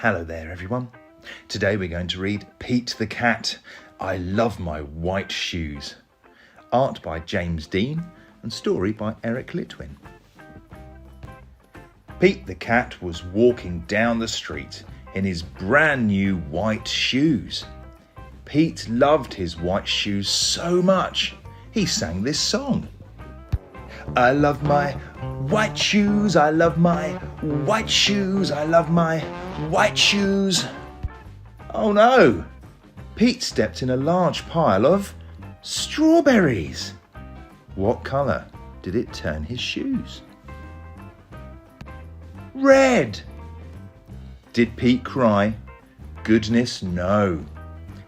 Hello there everyone. Today we're going to read Pete the Cat, I Love My White Shoes. Art by James Dean and story by Eric Litwin. Pete the Cat was walking down the street in his brand new white shoes. Pete loved his white shoes so much, he sang this song. I love my white shoes, I love my white shoes, I love my white shoes. Oh no! Pete stepped in a large pile of strawberries. What colour did it turn his shoes? Red! Did Pete cry? Goodness no.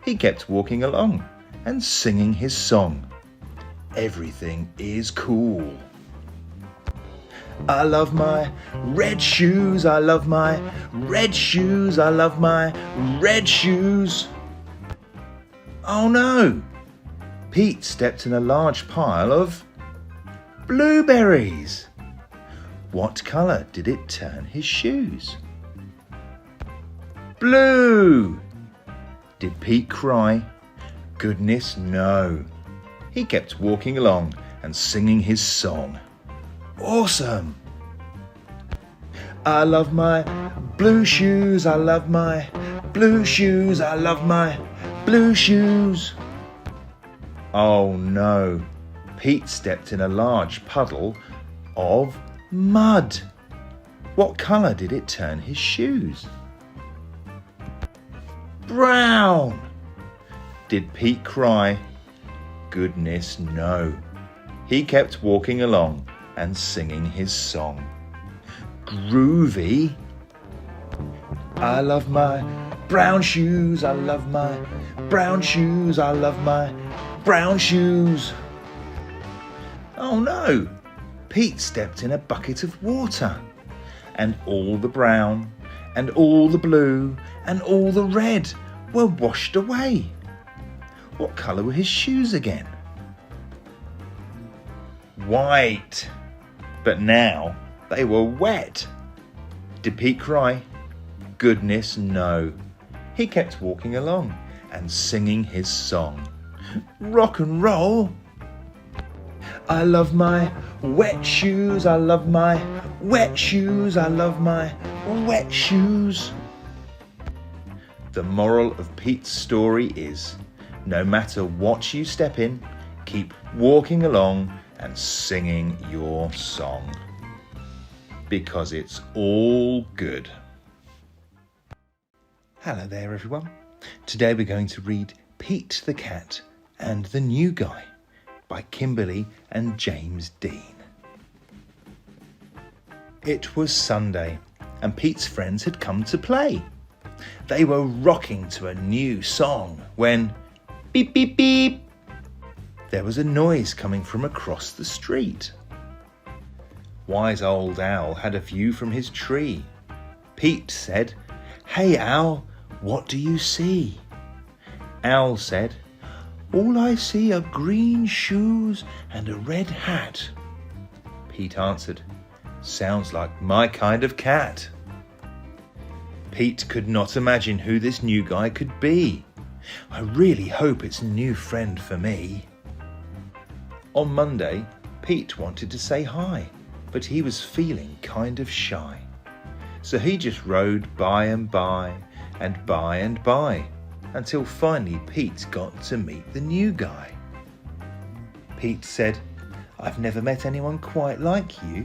He kept walking along and singing his song. Everything is cool. I love my red shoes, I love my red shoes, I love my red shoes. Oh no! Pete stepped in a large pile of blueberries. What colour did it turn his shoes? Blue! Did Pete cry? Goodness no. He kept walking along and singing his song. Awesome! I love my blue shoes, I love my blue shoes, I love my blue shoes. Oh no, Pete stepped in a large puddle of mud. What colour did it turn his shoes? Brown! Did Pete cry? Goodness no. He kept walking along and singing his song. Groovy! I love my brown shoes, I love my brown shoes, I love my brown shoes. Oh no! Pete stepped in a bucket of water, and all the brown, and all the blue, and all the red were washed away. What colour were his shoes again? White. But now they were wet. Did Pete cry? Goodness no. He kept walking along and singing his song. Rock and roll. I love my wet shoes, I love my wet shoes, I love my wet shoes. The moral of Pete's story is, no matter what you step in, keep walking along and singing your song, because it's all good. Hello there everyone. Today we're going to read Pete the Cat and the New Guy by Kimberly and James Dean. It was Sunday and Pete's friends had come to play. They were rocking to a new song when beep beep beep, there was a noise coming from across the street. Wise old Owl had a view from his tree. Pete said, "Hey Owl, what do you see?" Owl said, "All I see are green shoes and a red hat." Pete answered, "Sounds like my kind of cat." Pete could not imagine who this new guy could be. I really hope it's a new friend for me. On Monday, Pete wanted to say hi, but he was feeling kind of shy. So he just rode by and by and by and by until finally Pete got to meet the new guy. Pete said, "I've never met anyone quite like you.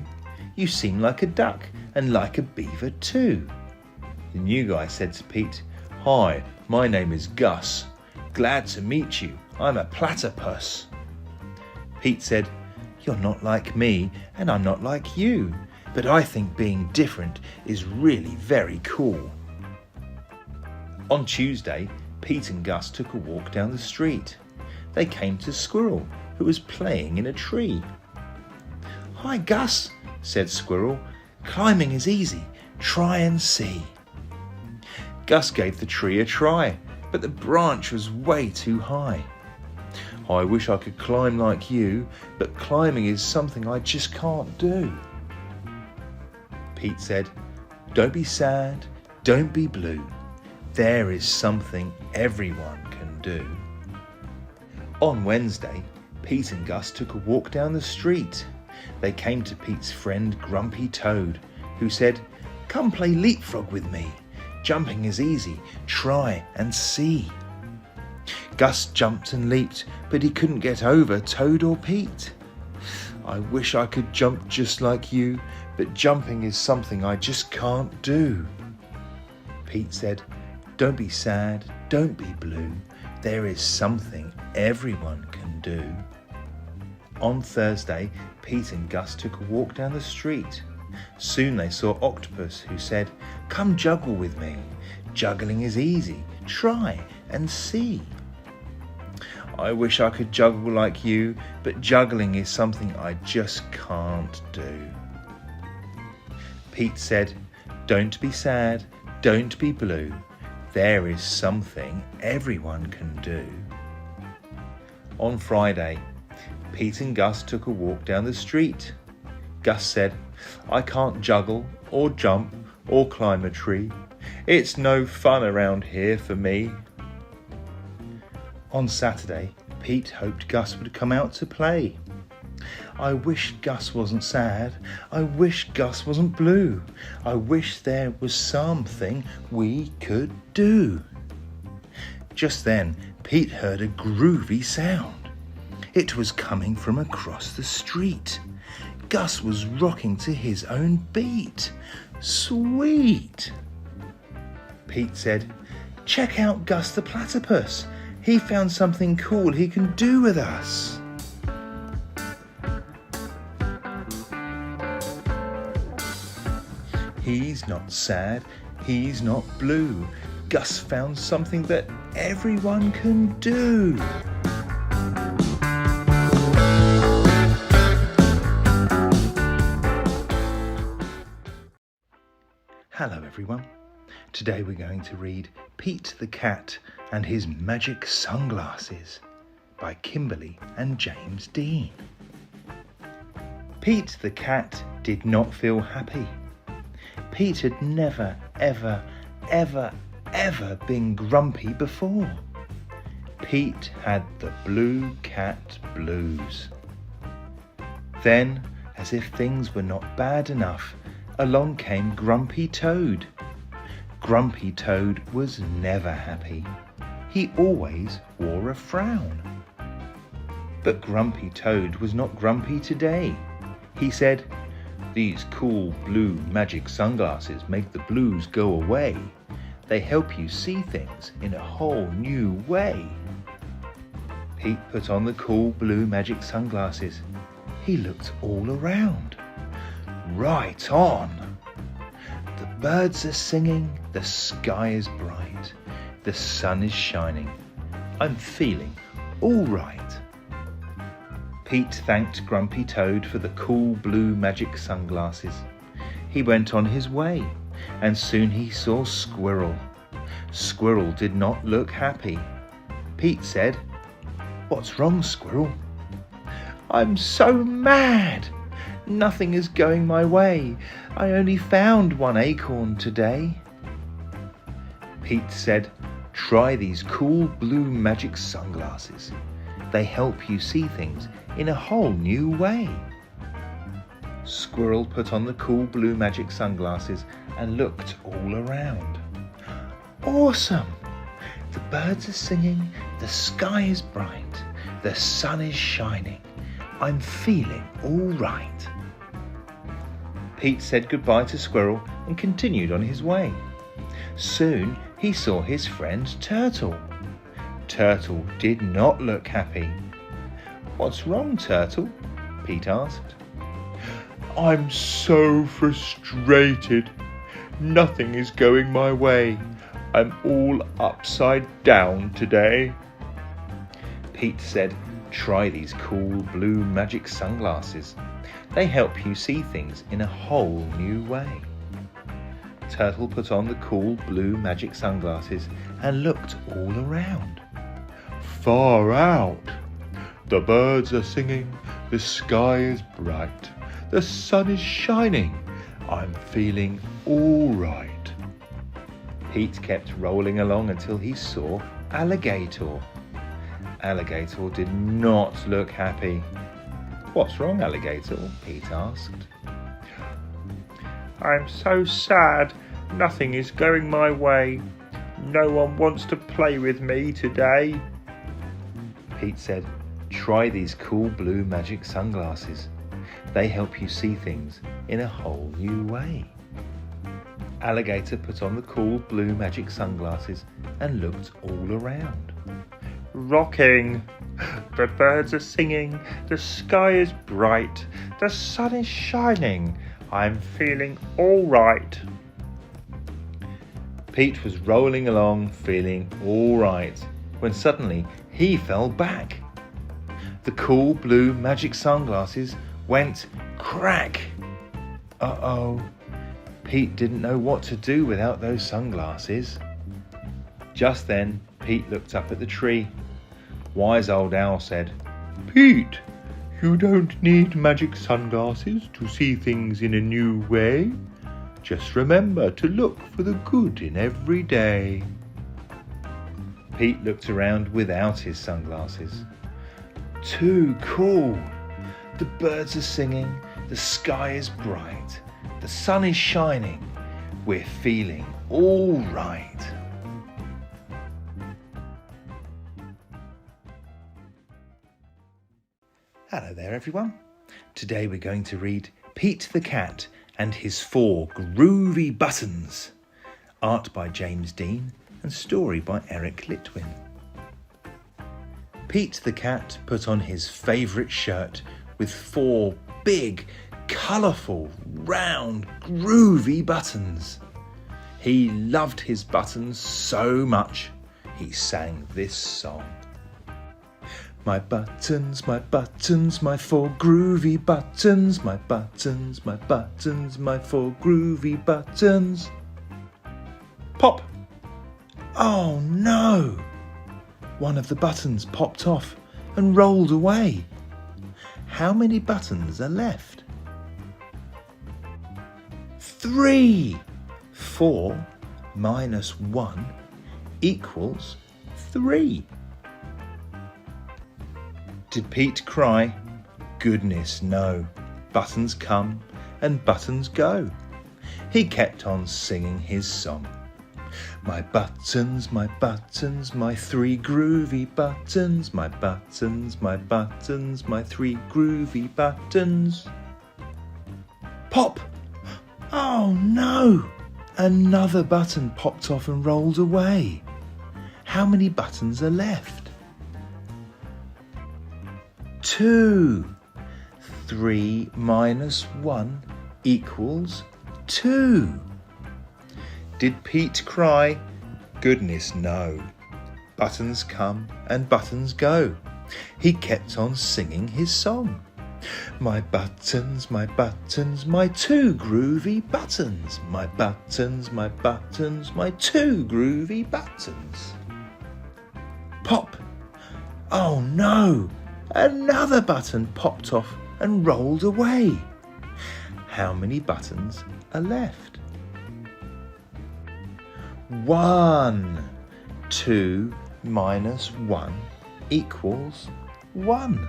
You seem like a duck and like a beaver too." The new guy said to Pete, "Hi, my name is Gus. Glad to meet you. I'm a platypus." Pete said, "You're not like me and I'm not like you, but I think being different is really very cool." On Tuesday, Pete and Gus took a walk down the street. They came to Squirrel, who was playing in a tree. "Hi Gus," said Squirrel, "climbing is easy. Try and see." Gus gave the tree a try, but the branch was way too high. "I wish I could climb like you, but climbing is something I just can't do." Pete said, "Don't be sad, don't be blue. There is something everyone can do. On Wednesday, Pete and Gus took a walk down the street. They came to Pete's friend Grumpy Toad, who said, "Come play leapfrog with me. Jumping is easy. Try and see." Gus jumped and leaped, but he couldn't get over Toad or Pete. "I wish I could jump just like you, but jumping is something I just can't do." Pete said, "Don't be sad, don't be blue. There is something everyone can do." On Thursday, Pete and Gus took a walk down the street. Soon they saw Octopus, who said, "Come juggle with me. Juggling is easy. Try and see." "I wish I could juggle like you, but juggling is something I just can't do." Pete said, "Don't be sad, don't be blue. There is something everyone can do." On Friday, Pete and Gus took a walk down the street. Gus said, "I can't juggle or jump or climb a tree. It's no fun around here for me." On Saturday, Pete hoped Gus would come out to play. "I wish Gus wasn't sad. I wish Gus wasn't blue. I wish there was something we could do." Just then, Pete heard a groovy sound. It was coming from across the street. Gus was rocking to his own beat. Sweet! Pete said, "Check out Gus the Platypus. He found something cool he can do with us." He's not sad, he's not blue. Gus found something that everyone can do. Hello everyone. Today we're going to read Pete the Cat and His Magic Sunglasses by Kimberly and James Dean. Pete the Cat did not feel happy. Pete had never, ever been grumpy before. Pete had the blue cat blues. Then, as if things were not bad enough, along came Grumpy Toad. Grumpy Toad was never happy. He always wore a frown. But Grumpy Toad was not grumpy today. He said, "These cool blue magic sunglasses make the blues go away. They help you see things in a whole new way." Pete put on the cool blue magic sunglasses. He looked all around. Right on! The birds are singing, the sky is bright, the sun is shining. I'm feeling all right. Pete thanked Grumpy Toad for the cool blue magic sunglasses. He went on his way, and soon he saw Squirrel. Squirrel did not look happy. Pete said, "What's wrong, Squirrel?" "I'm so mad. Nothing is going my way. I only found one acorn today." Pete said, "Try these cool blue magic sunglasses. They help you see things in a whole new way." Squirrel put on the cool blue magic sunglasses and looked all around. Awesome! The birds are singing, the sky is bright, the sun is shining. I'm feeling all right. Pete said goodbye to Squirrel and continued on his way. Soon he saw his friend Turtle. Turtle did not look happy. "What's wrong, Turtle?" Pete asked. "I'm so frustrated. Nothing is going my way. I'm all upside down today." Pete said, "Try these cool blue magic sunglasses. They help you see things in a whole new way." Turtle put on the cool blue magic sunglasses and looked all around. Far out! The birds are singing, the sky is bright, the sun is shining. I'm feeling all right. Pete kept rolling along until he saw Alligator. Alligator did not look happy. "What's wrong, Alligator?" Pete asked. "I'm so sad. Nothing is going my way. No one wants to play with me today." Pete said, "Try these cool blue magic sunglasses. They help you see things in a whole new way." Alligator put on the cool blue magic sunglasses and looked all around. "Rocking. The birds are singing. The sky is bright. The sun is shining. I'm feeling all right." Pete was rolling along feeling all right when suddenly he fell back. The cool blue magic sunglasses went crack. Uh-oh. Pete didn't know what to do without those sunglasses. Just then, Pete looked up at the tree. Wise Old Owl said, "Pete, you don't need magic sunglasses to see things in a new way. Just remember to look for the good in every day." Pete looked around without his sunglasses. Too cool. The birds are singing, the sky is bright, the sun is shining. We're feeling all right. Hello there, everyone. Today we're going to read Pete the Cat and his 4 Groovy Buttons. Art by James Dean and story by Eric Litwin. Pete the Cat put on his favourite shirt with 4 big, colourful, round, groovy buttons. He loved his buttons so much, he sang this song. My buttons, my 4 groovy buttons. My buttons, my 4 groovy buttons. Pop! Oh no! One of the buttons popped off and rolled away. How many buttons are left? 3! 4 minus 1 equals 3. Did Pete cry? Goodness no. Buttons come and buttons go. He kept on singing his song. My buttons, my 3 groovy buttons. My buttons, my 3 groovy buttons. Pop! Oh no! Another button popped off and rolled away. How many buttons are left? 2. 3 minus 1 equals 2. Did Pete cry? Goodness no. Buttons come and buttons go. He kept on singing his song. My buttons, my 2 groovy buttons. My buttons, my 2 groovy buttons. Pop! Oh no! Another button popped off and rolled away. How many buttons are left? 1. 2 minus 1 equals 1.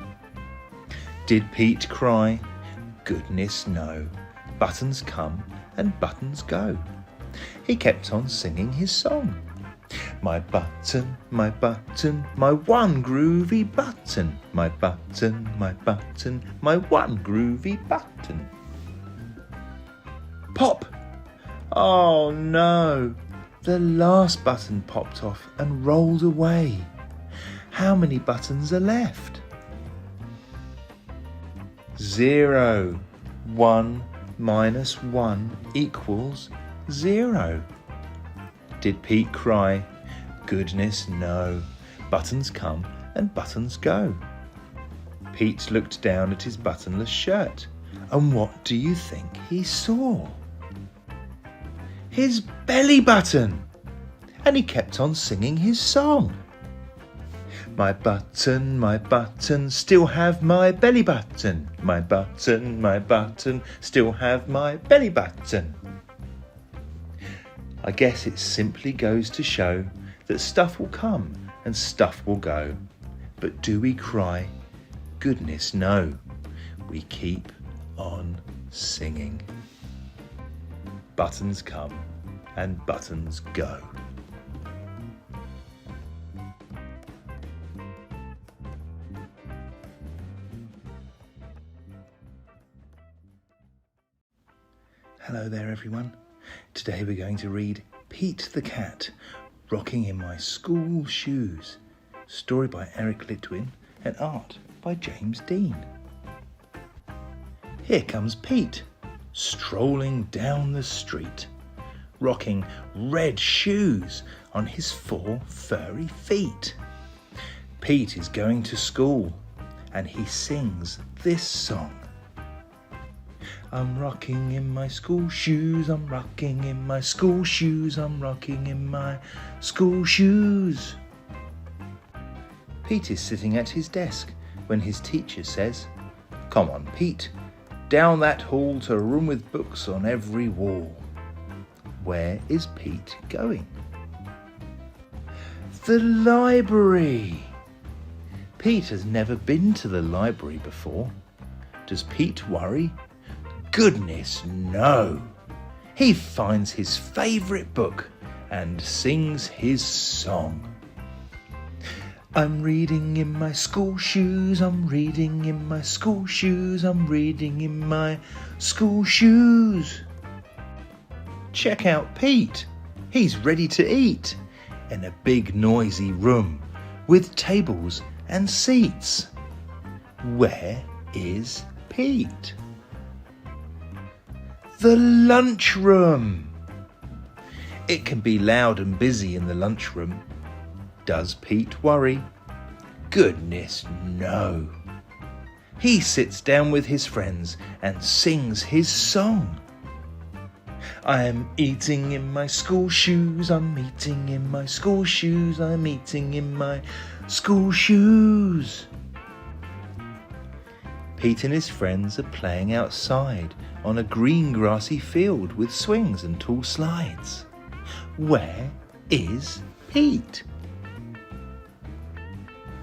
Did Pete cry? Goodness no. Buttons come and buttons go. He kept on singing his song. My button, my 1 groovy button. My button, my 1 groovy button. Pop! Oh no! The last button popped off and rolled away. How many buttons are left? 0. 1 minus 1 equals 0. Did Pete cry? Goodness no. Buttons come and buttons go. Pete looked down at his buttonless shirt, and what do you think he saw? His belly button! And he kept on singing his song. My button, still have my belly button. My button, still have my belly button. I guess it simply goes to show that stuff will come and stuff will go. But do we cry? Goodness no. We keep on singing. Buttons come and buttons go. Hello there everyone. Today we're going to read Pete the Cat, Rocking in My School Shoes. Story by Eric Litwin and art by James Dean. Here comes Pete, strolling down the street, rocking red shoes on his 4 furry feet. Pete is going to school and he sings this song. I'm rocking in my school shoes, I'm rocking in my school shoes, I'm rocking in my school shoes. Pete is sitting at his desk when his teacher says, "Come on, Pete, down that hall to a room with books on every wall." Where is Pete going? The library. Pete has never been to the library before. Does Pete worry? Goodness no! He finds his favourite book and sings his song. I'm reading in my school shoes, I'm reading in my school shoes, I'm reading in my school shoes. Check out Pete. He's ready to eat in a big noisy room with tables and seats. Where is Pete? The lunchroom. It can be loud and busy in the lunchroom. Does Pete worry? Goodness no. He sits down with his friends and sings his song. I am eating in my school shoes, I'm eating in my school shoes, I'm eating in my school shoes. Pete and his friends are playing outside on a green grassy field with swings and tall slides. Where is Pete?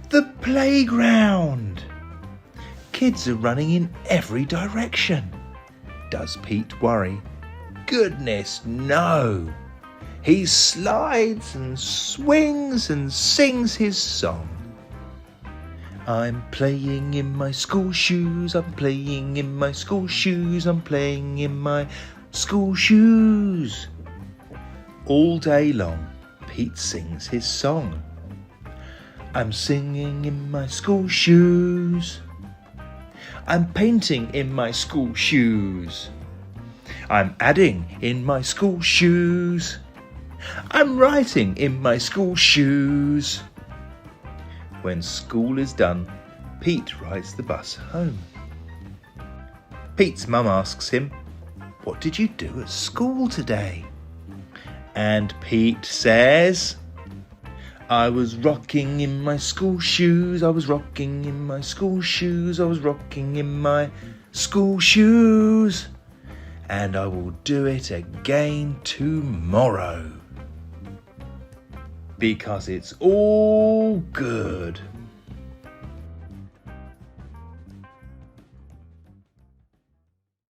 The playground. Kids are running in every direction. Does Pete worry? Goodness no. He slides and swings and sings his song. I'm playing in my school shoes, I'm playing in my school shoes, I'm playing in my school shoes. All day long, Pete sings his song. I'm singing in my school shoes. I'm painting in my school shoes. I'm adding in my school shoes. I'm writing in my school shoes. When school is done, Pete rides the bus home. Pete's mum asks him, "What did you do at school today?" And Pete says, I was rocking in my school shoes, I was rocking in my school shoes, I was rocking in my school shoes. And I will do it again tomorrow. Because it's all good.